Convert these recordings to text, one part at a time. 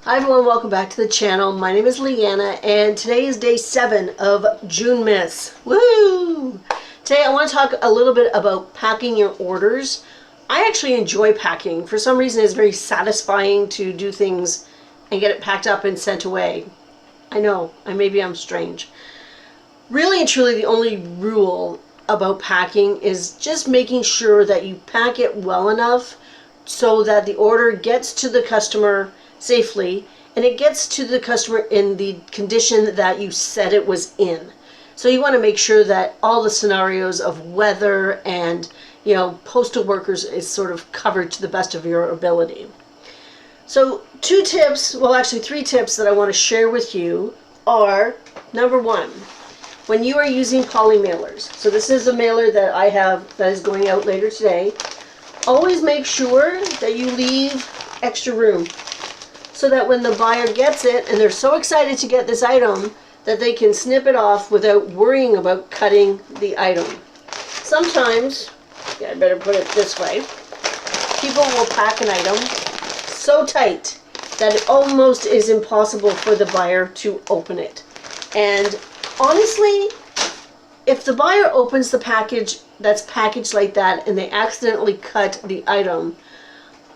Hi everyone, welcome back to the channel. My name is Leanna and today is day 7 of June Miss. Woo! Today I want to talk a little bit about packing your orders. I actually enjoy packing. For some reason it's very satisfying to do things and get it packed up and sent away. I know, maybe I'm strange. Really and truly the only rule about packing is just making sure that you pack it well enough so that the order gets to the customer safely and it gets to the customer in the condition that you said it was in. So you want to make sure that all the scenarios of weather and postal workers is sort of covered to the best of your ability. So 2 tips, well actually 3 tips that I want to share with you are, number 1, when you are using poly mailers. So this is a mailer that I have that is going out later today. Always make sure that you leave extra room so that when the buyer gets it and they're so excited to get this item that they can snip it off without worrying about cutting the item. Sometimes, I better put it this way, people will pack an item so tight that it almost is impossible for the buyer to open it. And honestly, if the buyer opens the package that's packaged like that and they accidentally cut the item,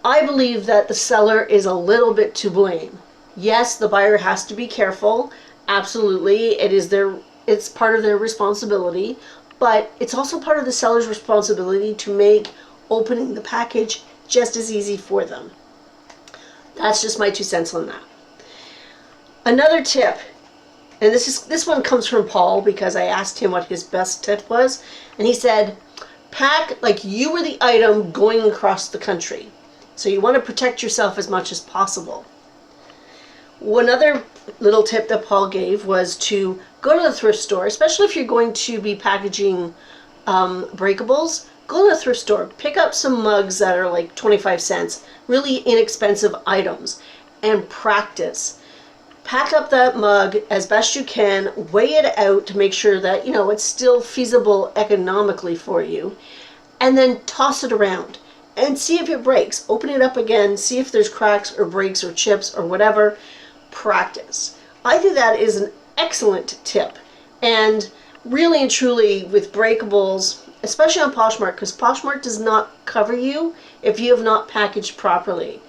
I believe that the seller is a little bit to blame. Yes, the buyer has to be careful. Absolutely, it's part of their responsibility, but it's also part of the seller's responsibility to make opening the package just as easy for them. That's just my 2 cents on that. Another tip, and this one comes from Paul because I asked him what his best tip was, and he said, pack like you were the item going across the country. So you want to protect yourself as much as possible. One other little tip that Paul gave was to go to the thrift store, especially if you're going to be packaging breakables. Go to the thrift store, pick up some mugs that are like 25 cents, really inexpensive items, and practice. Pack up that mug as best you can, weigh it out to make sure that it's still feasible economically for you, and then toss it around. And see if it breaks. Open it up again, see if there's cracks or breaks or chips or whatever. Practice. I think that is an excellent tip. And really and truly with breakables, especially on Poshmark, because Poshmark does not cover you if you have not packaged properly.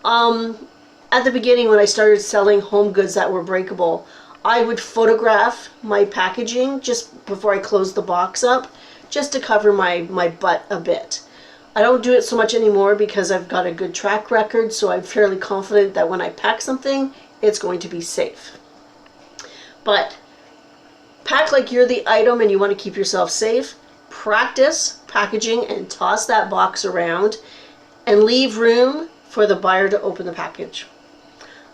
At the beginning when I started selling home goods that were breakable, I would photograph my packaging just before I closed the box up, just to cover my butt a bit. I don't do it so much anymore because I've got a good track record, so I'm fairly confident that when I pack something, it's going to be safe. But pack like you're the item and you want to keep yourself safe. Practice packaging and toss that box around and leave room for the buyer to open the package.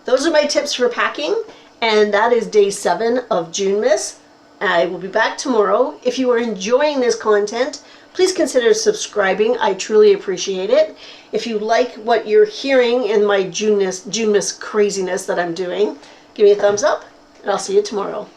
Those are my tips for packing, and that is day 7 of June Miss. I will be back tomorrow. If you are enjoying this content, please consider subscribing. I truly appreciate it. If you like what you're hearing in my June Miss craziness that I'm doing, give me a thumbs up, and I'll see you tomorrow.